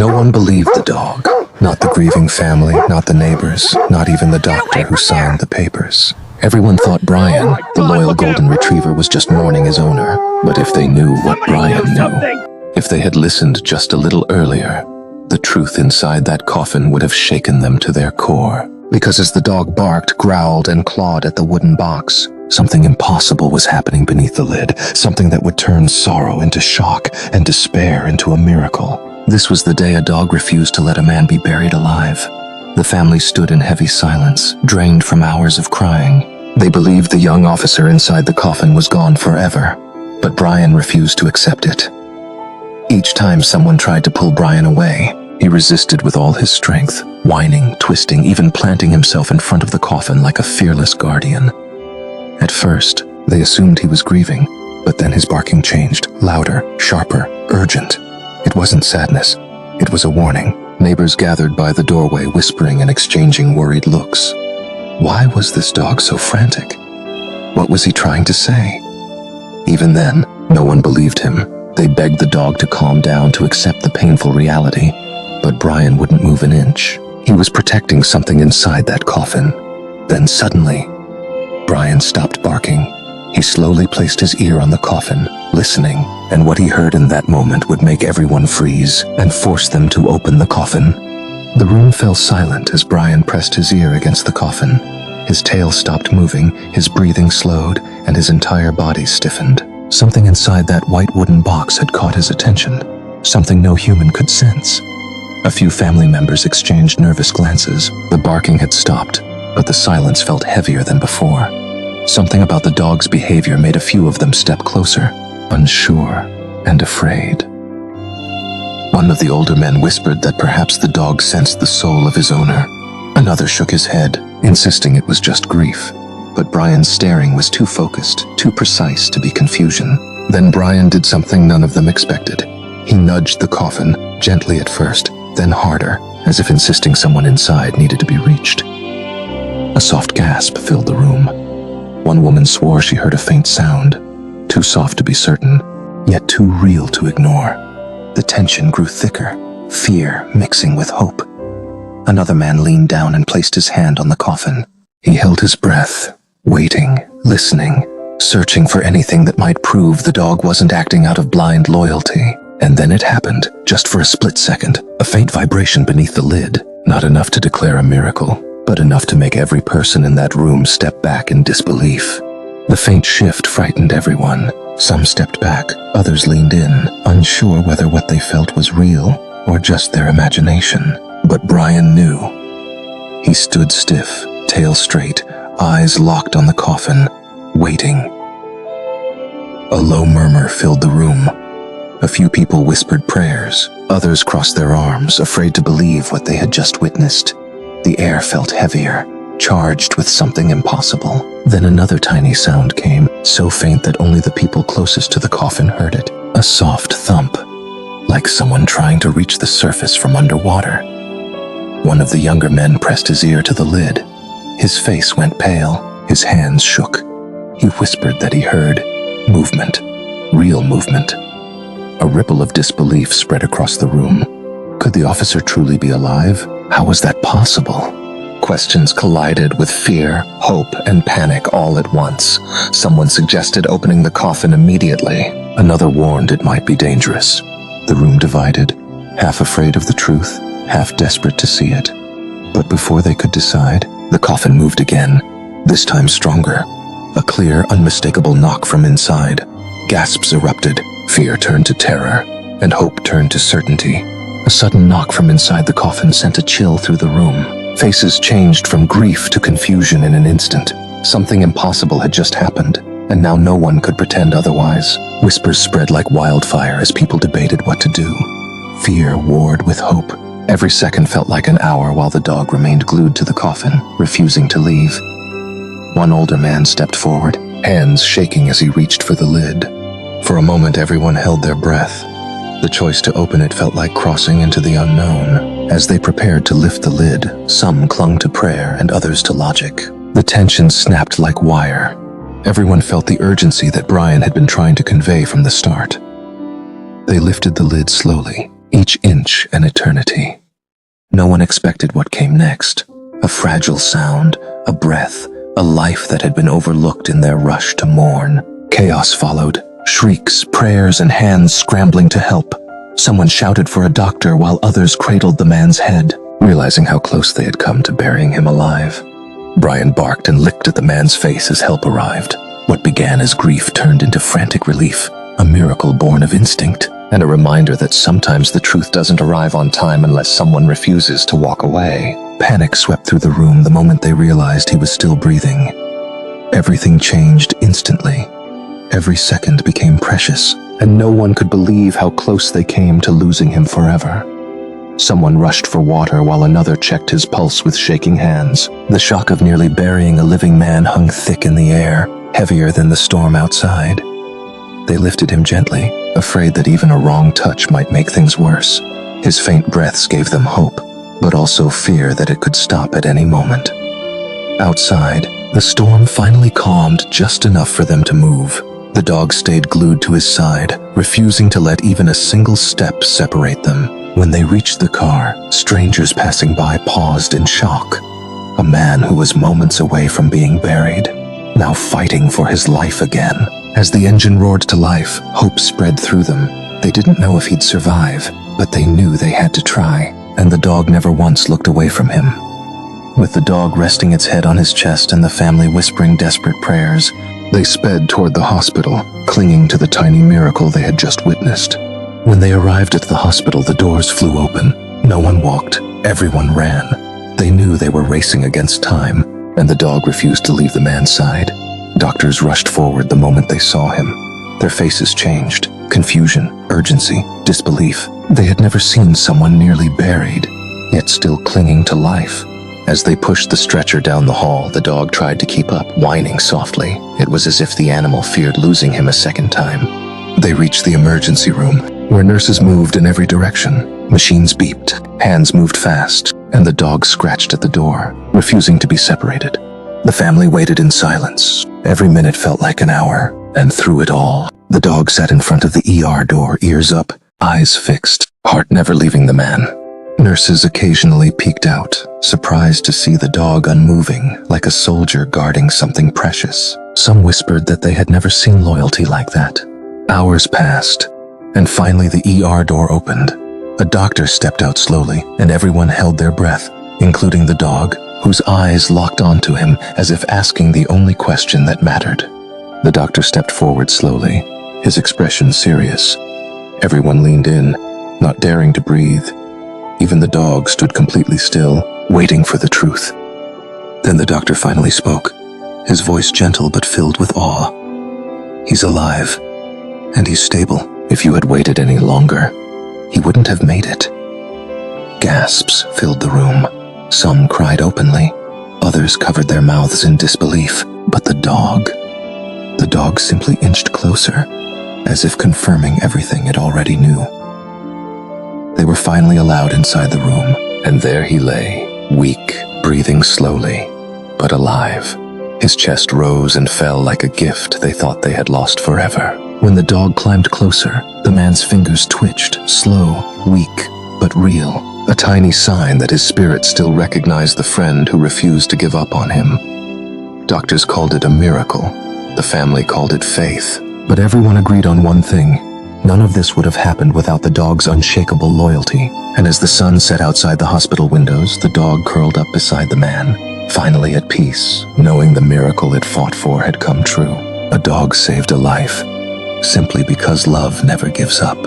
No one believed the dog. Not the grieving family, not the neighbors, not even the doctor who signed the papers. Everyone thought Brian, the loyal golden retriever, was just mourning his owner. But if they knew what Brian knew, if they had listened just a little earlier, the truth inside that coffin would have shaken them to their core. Because as the dog barked, growled, and clawed at the wooden box, something impossible was happening beneath the lid, something that would turn sorrow into shock and despair into a miracle. This was the day a dog refused to let a man be buried alive. The family stood in heavy silence, drained from hours of crying. They believed the young officer inside the coffin was gone forever, but Brian refused to accept it. Each time someone tried to pull Brian away, he resisted with all his strength, whining, twisting, even planting himself in front of the coffin like a fearless guardian. At first, they assumed he was grieving, but then his barking changed, louder, sharper, urgent. It wasn't sadness, it was a warning. Neighbors gathered by the doorway, whispering and exchanging worried looks. Why was this dog so frantic? What was he trying to say? Even then, no one believed him. They begged the dog to calm down, to accept the painful reality. But Brian wouldn't move an inch. He was protecting something inside that coffin. Then suddenly, Brian stopped barking. He slowly placed his ear on the coffin, listening, and what he heard in that moment would make everyone freeze and force them to open the coffin. The room fell silent as Brian pressed his ear against the coffin. His tail stopped moving, his breathing slowed, and his entire body stiffened. Something inside that white wooden box had caught his attention, something no human could sense. A few family members exchanged nervous glances. The barking had stopped, but the silence felt heavier than before. Something about the dog's behavior made a few of them step closer, unsure and afraid. One of the older men whispered that perhaps the dog sensed the soul of his owner. Another shook his head, insisting it was just grief. But Brian's staring was too focused, too precise to be confusion. Then Brian did something none of them expected. He nudged the coffin, gently at first, then harder, as if insisting someone inside needed to be reached. A soft gasp filled the room. One woman swore she heard a faint sound, too soft to be certain, yet too real to ignore. The tension grew thicker, fear mixing with hope. Another man leaned down and placed his hand on the coffin. He held his breath, waiting, listening, searching for anything that might prove the dog wasn't acting out of blind loyalty. And then it happened, just for a split second, a faint vibration beneath the lid, not enough to declare a miracle, but enough to make every person in that room step back in disbelief. The faint shift frightened everyone. Some stepped back, others leaned in, unsure whether what they felt was real or just their imagination. But Brian knew. He stood stiff, tail straight, eyes locked on the coffin, waiting. A low murmur filled the room. A few people whispered prayers, others crossed their arms, afraid to believe what they had just witnessed. The air felt heavier, charged with something impossible. Then another tiny sound came, so faint that only the people closest to the coffin heard it. A soft thump, like someone trying to reach the surface from underwater. One of the younger men pressed his ear to the lid. His face went pale, his hands shook. He whispered that he heard movement, real movement. A ripple of disbelief spread across the room. Could the officer truly be alive? How was that possible? Questions collided with fear, hope, and panic all at once. Someone suggested opening the coffin immediately. Another warned it might be dangerous. The room divided, half afraid of the truth, half desperate to see it. But before they could decide, the coffin moved again, this time stronger. A clear, unmistakable knock from inside. Gasps erupted, fear turned to terror, and hope turned to certainty. A sudden knock from inside the coffin sent a chill through the room. Faces changed from grief to confusion in an instant. Something impossible had just happened, and now no one could pretend otherwise. Whispers spread like wildfire as people debated what to do. Fear warred with hope. Every second felt like an hour while the dog remained glued to the coffin, refusing to leave. One older man stepped forward, hands shaking as he reached for the lid. For a moment, everyone held their breath. The choice to open it felt like crossing into the unknown. As they prepared to lift the lid, some clung to prayer and others to logic. The tension snapped like wire. Everyone felt the urgency that Brian had been trying to convey from the start. They lifted the lid slowly, each inch an eternity. No one expected what came next. A fragile sound, a breath, a life that had been overlooked in their rush to mourn. Chaos followed, shrieks, prayers, and hands scrambling to help. Someone shouted for a doctor while others cradled the man's head, realizing how close they had come to burying him alive. Brian barked and licked at the man's face as help arrived. What began as grief turned into frantic relief, a miracle born of instinct, and a reminder that sometimes the truth doesn't arrive on time unless someone refuses to walk away. Panic swept through the room the moment they realized he was still breathing. Everything changed instantly. Every second became precious, and no one could believe how close they came to losing him forever. Someone rushed for water while another checked his pulse with shaking hands. The shock of nearly burying a living man hung thick in the air, heavier than the storm outside. They lifted him gently, afraid that even a wrong touch might make things worse. His faint breaths gave them hope, but also fear that it could stop at any moment. Outside, the storm finally calmed just enough for them to move. The dog stayed glued to his side, refusing to let even a single step separate them. When they reached the car, strangers passing by paused in shock. A man who was moments away from being buried, now fighting for his life again. As the engine roared to life, hope spread through them. They didn't know if he'd survive, but they knew they had to try, and the dog never once looked away from him. With the dog resting its head on his chest and the family whispering desperate prayers, they sped toward the hospital, clinging to the tiny miracle they had just witnessed. When they arrived at the hospital, the doors flew open. No one walked, everyone ran. They knew they were racing against time, and the dog refused to leave the man's side. Doctors rushed forward the moment they saw him. Their faces changed. Confusion, urgency, disbelief. They had never seen someone nearly buried, yet still clinging to life. As they pushed the stretcher down the hall, the dog tried to keep up, whining softly. It was as if the animal feared losing him a second time. They reached the emergency room, where nurses moved in every direction. Machines beeped, hands moved fast, and the dog scratched at the door, refusing to be separated. The family waited in silence. Every minute felt like an hour, and through it all, the dog sat in front of the ER door, ears up, eyes fixed, heart never leaving the man. Nurses occasionally peeked out, surprised to see the dog unmoving, like a soldier guarding something precious. Some whispered that they had never seen loyalty like that. Hours passed, and finally the ER door opened. A doctor stepped out slowly, and everyone held their breath, including the dog, whose eyes locked onto him as if asking the only question that mattered. The doctor stepped forward slowly, his expression serious. Everyone leaned in, not daring to breathe. Even the dog stood completely still, waiting for the truth. Then the doctor finally spoke, his voice gentle but filled with awe. "He's alive, and he's stable. If you had waited any longer, he wouldn't have made it." Gasps filled the room. Some cried openly, others covered their mouths in disbelief. But the dog simply inched closer, as if confirming everything it already knew. They were finally allowed inside the room, and there he lay, weak, breathing slowly, but alive. His chest rose and fell like a gift they thought they had lost forever. When the dog climbed closer, the man's fingers twitched, slow, weak, but real. A tiny sign that his spirit still recognized the friend who refused to give up on him. Doctors called it a miracle. The family called it faith. But everyone agreed on one thing. None of this would have happened without the dog's unshakable loyalty. And as the sun set outside the hospital windows, the dog curled up beside the man, finally at peace, knowing the miracle it fought for had come true. A dog saved a life, simply because love never gives up.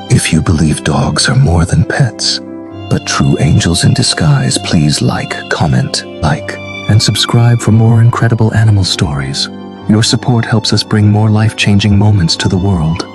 If you believe dogs are more than pets, but true angels in disguise, please comment, and subscribe for more incredible animal stories. Your support helps us bring more life-changing moments to the world.